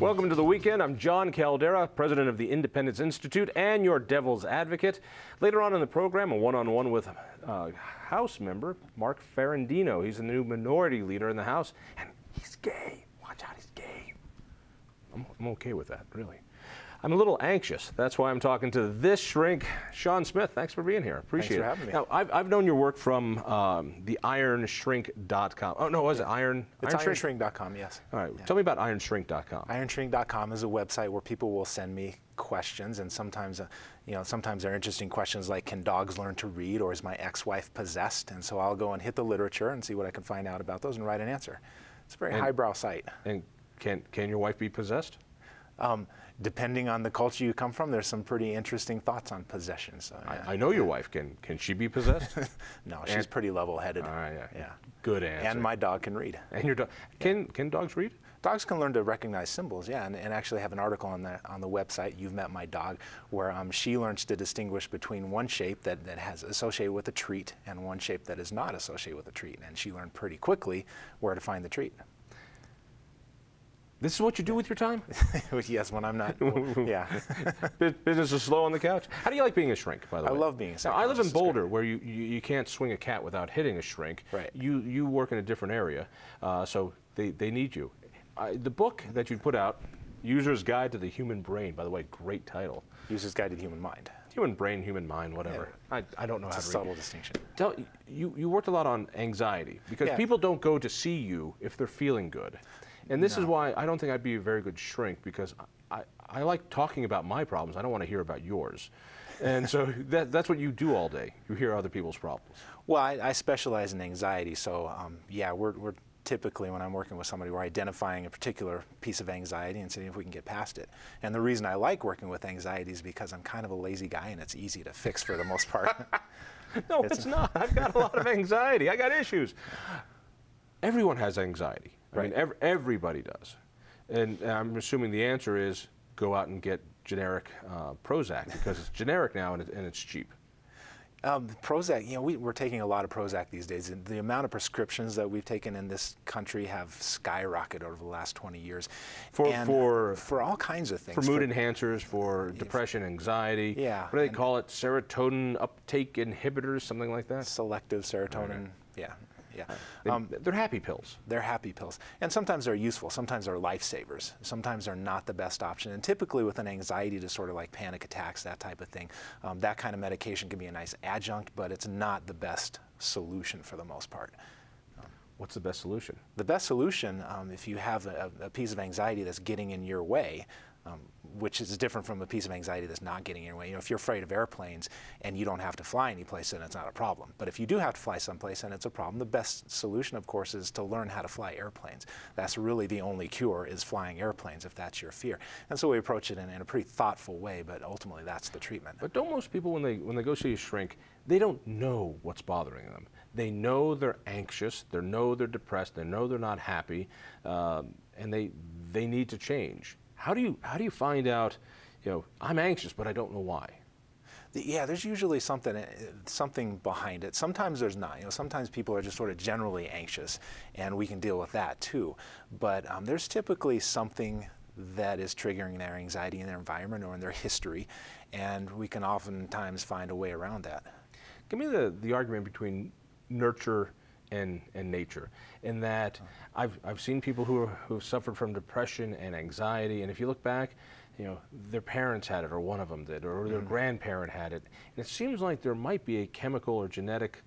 Welcome to the weekend. I'm Jon Caldara, president of the Independence Institute and your devil's advocate. Later on in the program, a one-on-one with House member Mark Ferrandino. He's the new minority leader in the House, and he's gay. Watch out, he's gay. I'm okay with that, really. I'm a little anxious. That's why I'm talking to this shrink, Shawn Smith. Thanks for being here. Appreciate it. Thanks for having me. Now, I've known your work from the ironshrink.com. Oh, no, was it Iron? It's ironshrink.com, yes. All right. Yeah. Tell me about ironshrink.com. Ironshrink.com is a website where people will send me questions, and sometimes, sometimes they're interesting questions like, can dogs learn to read, or is my ex-wife possessed? And so I'll go and hit the literature and see what I can find out about those and write an answer. It's a very highbrow site. And can your wife be possessed? Depending on the culture you come from, there's some pretty interesting thoughts on possession. So, yeah. I know your wife. Can she be possessed? No, she's pretty level-headed. All right, yeah. Good answer. And my dog can read. And your dog can dogs read? Dogs can learn to recognize symbols, yeah, and actually have an article on the website, You've Met My Dog, where she learns to distinguish between one shape that has associated with a treat and one shape that is not associated with a treat, and she learned pretty quickly where to find the treat. This is what you do with your time? Yes, when I'm not, yeah. Business is slow on the couch. How do you like being a shrink, by the way? I love being a shrink. Now, I live in Boulder, where you can't swing a cat without hitting a shrink. Right. You work in a different area, so they need you. The book that you put out, User's Guide to the Human Brain, by the way, great title. User's Guide to the Human Mind. Human brain, human mind, whatever. Yeah. I don't know how to read. It's a subtle distinction. You worked a lot on anxiety, because people don't go to see you if they're feeling good. And this is why I don't think I'd be a very good shrink, because I like talking about my problems. I don't want to hear about yours. And so that's what you do all day. You hear other people's problems. Well, I specialize in anxiety, so yeah, we're typically, when I'm working with somebody, we're identifying a particular piece of anxiety and seeing if we can get past it. And the reason I like working with anxiety is because I'm kind of a lazy guy and it's easy to fix for the most part. No, it's not. I've got a lot of anxiety. I got issues. Everyone has anxiety. Right. I mean, everybody does. And I'm assuming the answer is go out and get generic Prozac, because it's generic now and it's cheap. Prozac, we're taking a lot of Prozac these days, and the amount of prescriptions that we've taken in this country have skyrocketed over the last 20 years. For all kinds of things. For mood enhancers, for depression, anxiety. Yeah. What do they call it? Serotonin uptake inhibitors, something like that? Selective serotonin, yeah. Yeah. They're happy pills. They're happy pills. And sometimes they're useful. Sometimes they're lifesavers. Sometimes they're not the best option. And typically with an anxiety disorder like panic attacks, that type of thing, that kind of medication can be a nice adjunct, but it's not the best solution for the most part. What's the best solution? The best solution, if you have a piece of anxiety that's getting in your way, which is different from a piece of anxiety that's not getting in your way. If you're afraid of airplanes and you don't have to fly anyplace, then it's not a problem. But if you do have to fly someplace, then it's a problem. The best solution, of course, is to learn how to fly airplanes. That's really the only cure, is flying airplanes, if that's your fear. And so we approach it in a pretty thoughtful way, but ultimately that's the treatment. But don't most people, when they go see a shrink, they don't know what's bothering them. They know they're anxious, they know they're depressed, they know they're not happy, and they need to change. How do you find out, I'm anxious, but I don't know why? Yeah, there's usually something behind it. Sometimes there's not. Sometimes people are just sort of generally anxious, and we can deal with that too. But there's typically something that is triggering their anxiety in their environment or in their history, and we can oftentimes find a way around that. Give me the argument between nurture and nature, in that I've seen people who've suffered from depression and anxiety, and if you look back, their parents had it, or one of them did, or their grandparent had it, and it seems like there might be a chemical or genetic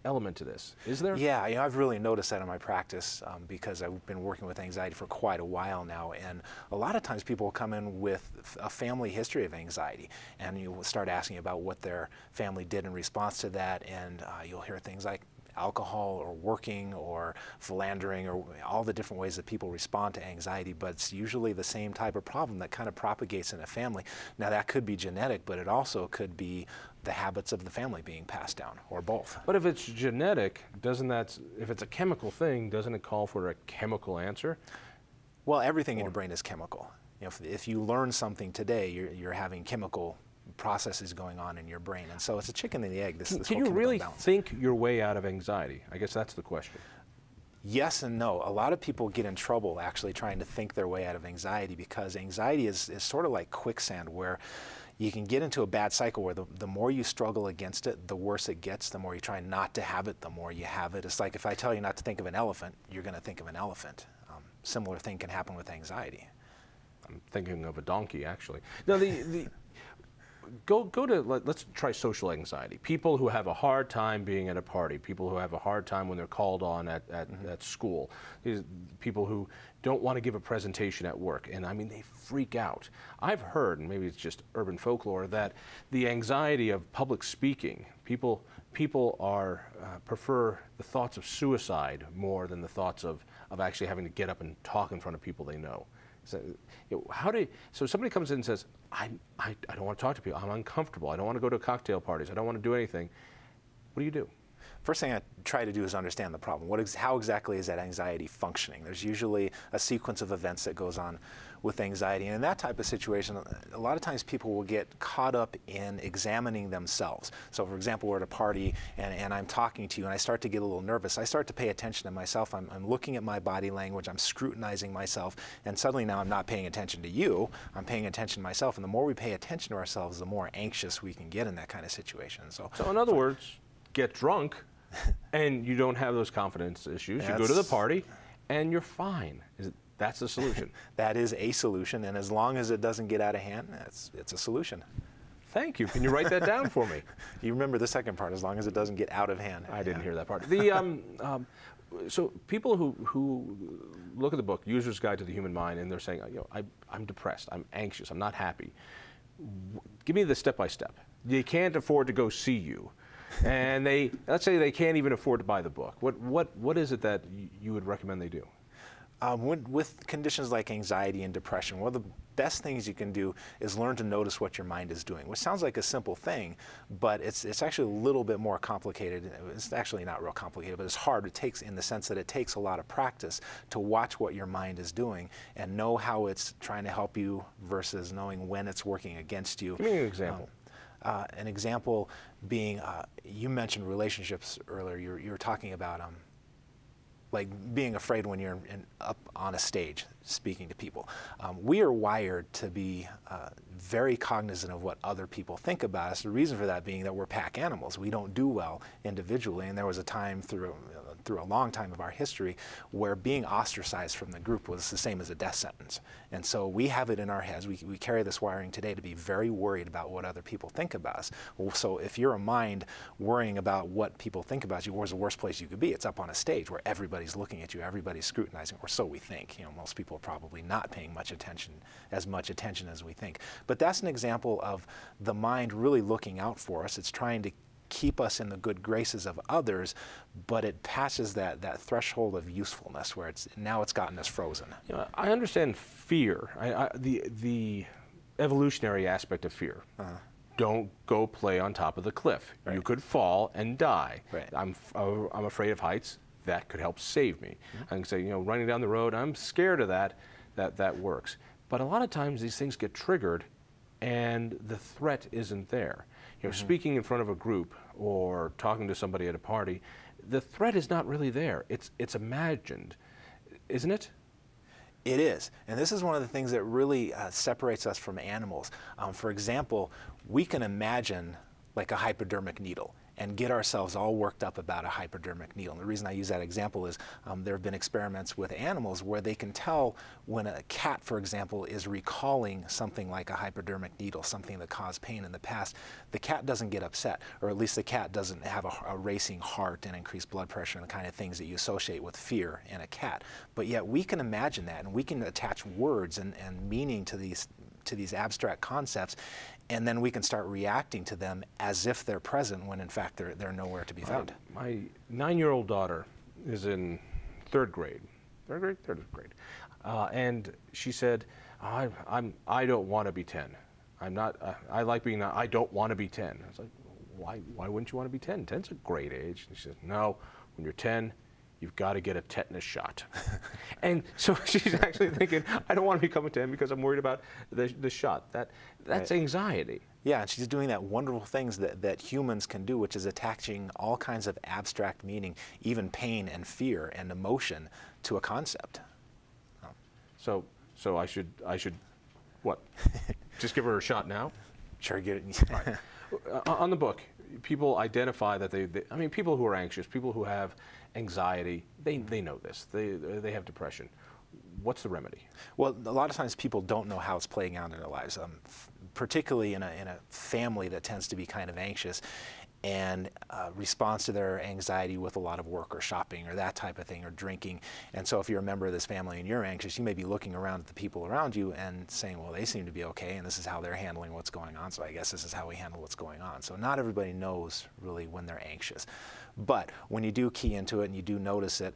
element to this. Is there? Yeah, I've really noticed that in my practice, because I've been working with anxiety for quite a while now, and a lot of times people will come in with a family history of anxiety, and you will start asking about what their family did in response to that, and you'll hear things like alcohol or working or philandering, or all the different ways that people respond to anxiety, but it's usually the same type of problem that kind of propagates in a family. Now that could be genetic, but it also could be the habits of the family being passed down, or both. But if it's genetic, if it's a chemical thing, doesn't it call for a chemical answer? Well, everything in your brain is chemical. If you learn something today, you're having chemical processes going on in your brain, and so it's a chicken and the egg. This Can you really think your way out of anxiety? I guess that's the question. Yes and no. A lot of people get in trouble actually trying to think their way out of anxiety, because anxiety is sort of like quicksand, where you can get into a bad cycle where the more you struggle against it, the worse it gets. The more you try not to have it, the more you have it. It's like if I tell you not to think of an elephant, you're going to think of an elephant. Similar thing can happen with anxiety. I'm thinking of a donkey, actually. Now, let's try social anxiety. People who have a hard time being at a party, people who have a hard time when they're called on at school, these people who don't want to give a presentation at work, and I mean, they freak out. I've heard, and maybe it's just urban folklore, that the anxiety of public speaking, people prefer the thoughts of suicide more than the thoughts of actually having to get up and talk in front of people they know. So, so somebody comes in and says, I don't want to talk to people, I'm uncomfortable, I don't want to go to cocktail parties, I don't want to do anything. What do you do? First thing I try to do is understand the problem. How exactly is that anxiety functioning? There's usually a sequence of events that goes on with anxiety. And in that type of situation, a lot of times people will get caught up in examining themselves. So for example, we're at a party and I'm talking to you and I start to get a little nervous. I start to pay attention to myself. I'm looking at my body language. I'm scrutinizing myself. And suddenly now I'm not paying attention to you. I'm paying attention to myself. And the more we pay attention to ourselves, the more anxious we can get in that kind of situation. So in other words, get drunk and you don't have those confidence issues. You go to the party and you're fine. That's the solution. That is a solution, and as long as it doesn't get out of hand, it's a solution. Thank you. Can you write that down for me? You remember the second part, as long as it doesn't get out of hand. I didn't hear that part. So people who look at the book, User's Guide to the Human Mind, and they're saying, I'm depressed, I'm anxious, I'm not happy. Give me the step-by-step. They can't afford to go see you. And let's say they can't even afford to buy the book. What is it that you would recommend they do? With conditions like anxiety and depression, one of the best things you can do is learn to notice what your mind is doing, which sounds like a simple thing, but it's actually a little bit more complicated. It's actually not real complicated, but it's hard. It takes, in the sense that it takes a lot of practice to watch what your mind is doing and know how it's trying to help you versus knowing when it's working against you. Give me an example. An example being, you mentioned relationships earlier. You were talking about like being afraid when you're up on a stage speaking to people. We are wired to be very cognizant of what other people think about us. The reason for that being that we're pack animals. We don't do well individually, and there was a time through a long time of our history where being ostracized from the group was the same as a death sentence. And so we have it in our heads. We carry this wiring today to be very worried about what other people think about us. So if you're a mind worrying about what people think about you, where's the worst place you could be? It's up on a stage where everybody's looking at you, everybody's scrutinizing, or so we think. Most people are probably not paying as much attention as we think. But that's an example of the mind really looking out for us. It's trying to keep us in the good graces of others, but it passes that threshold of usefulness where now it's gotten us frozen. I understand fear, the evolutionary aspect of fear. Don't go play on top of the cliff. Right. You could fall and die. Right. I'm afraid of heights. That could help save me. I can say, running down the road, I'm scared of that. That works. But a lot of times these things get triggered and the threat isn't there. Speaking in front of a group or talking to somebody at a party, the threat is not really there. It's imagined, isn't it? It is, and this is one of the things that really separates us from animals. For example, we can imagine like a hypodermic needle and get ourselves all worked up about a hypodermic needle. And the reason I use that example is there have been experiments with animals where they can tell when a cat, for example, is recalling something like a hypodermic needle, something that caused pain in the past. The cat doesn't get upset, or at least the cat doesn't have a racing heart and increased blood pressure and the kind of things that you associate with fear in a cat. But yet we can imagine that, and we can attach words and meaning to these abstract concepts, and then we can start reacting to them as if they're present when in fact they're nowhere to be found. My 9-year-old daughter is in third grade, and she said, I don't want to be 10. I like being, I don't want to be 10. I was like, why wouldn't you want to be 10? 10's a great age. And she said, no, when you're 10, you've got to get a tetanus shot. And so she's actually thinking, I don't want to become a 10 because I'm worried about the shot. That's right. Anxiety. Yeah, and she's doing that wonderful things that humans can do, which is attaching all kinds of abstract meaning, even pain and fear and emotion, to a concept. So I should what? Just give her a shot now? Sure, get it. Right. On the book, people identify that I mean, people who are anxious, people who have anxiety, they know this. They have depression. What's the remedy? Well, a lot of times people don't know how it's playing out in their lives, particularly in a family that tends to be kind of anxious and responds to their anxiety with a lot of work or shopping or that type of thing, or drinking. And so if you're a member of this family and you're anxious, you may be looking around at the people around you and saying, well, they seem to be okay, and this is how they're handling what's going on, so I guess this is how we handle what's going on. So not everybody knows really when they're anxious. But when you do key into it and you do notice it,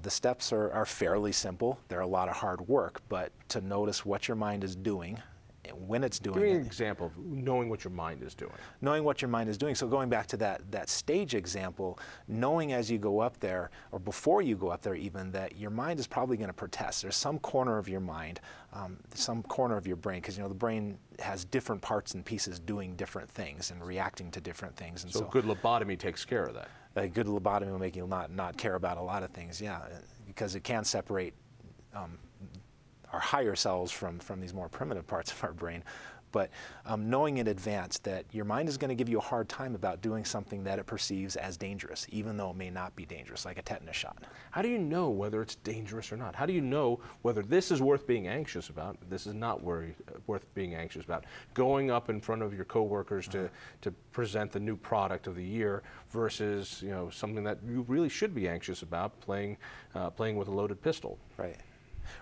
the steps are fairly simple. They're a lot of hard work, but to notice what your mind is doing, when it's doing it. Give me an example of knowing what your mind is doing. Knowing what your mind is doing. So going back to that stage example, knowing as you go up there, or before you go up there even, that your mind is probably going to protest. There's some corner of your mind, some corner of your brain, because the brain has different parts and pieces doing different things and reacting to different things. And so good lobotomy takes care of that. A good lobotomy will make you not care about a lot of things, yeah, because it can separate our higher selves from these more primitive parts of our brain. But knowing in advance that your mind is going to give you a hard time about doing something that it perceives as dangerous, even though it may not be dangerous, like a tetanus shot. How do you know whether it's dangerous or not? How do you know whether this is worth being anxious about, this is not worth being anxious about? Going up in front of your coworkers to present the new product of the year versus something that you really should be anxious about, playing with a loaded pistol. Right.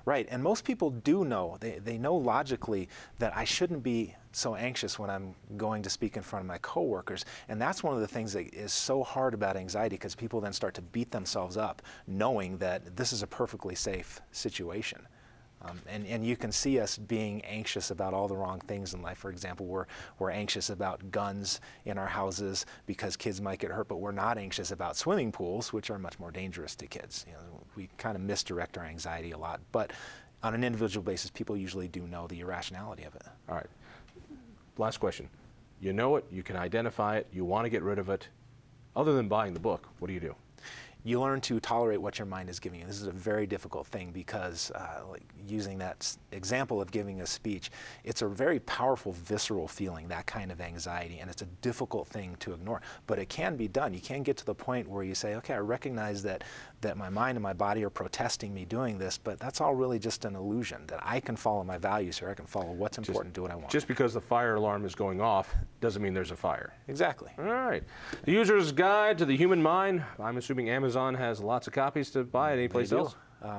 Right, and most people do know, they know logically that I shouldn't be so anxious when I'm going to speak in front of my coworkers, and that's one of the things that is so hard about anxiety, because people then start to beat themselves up knowing that this is a perfectly safe situation. And you can see us being anxious about all the wrong things in life. For example, we're anxious about guns in our houses because kids might get hurt, but we're not anxious about swimming pools, which are much more dangerous to kids. We kind of misdirect our anxiety a lot. But on an individual basis, people usually do know the irrationality of it. All right. Last question. You know it, you can identify it, you want to get rid of it. Other than buying the book, what do you do? You learn to tolerate what your mind is giving you. This is a very difficult thing because, like using that example of giving a speech, it's a very powerful, visceral feeling, that kind of anxiety, and it's a difficult thing to ignore. But it can be done. You can get to the point where you say, okay, I recognize that my mind and my body are protesting me doing this, but that's all really just an illusion, that I can follow my values here, I can follow what's important, do what I want. Just because the fire alarm is going off doesn't mean there's a fire. Exactly. All right. The User's Guide to the Human Mind. I'm assuming Amazon has lots of copies to buy at any place else.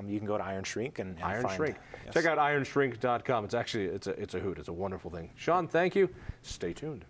You can go to Iron Shrink and Iron find, Shrink. Yes. Check out ironshrink.com. It's actually it's a hoot. It's a wonderful thing. Shawn, thank you. Stay tuned.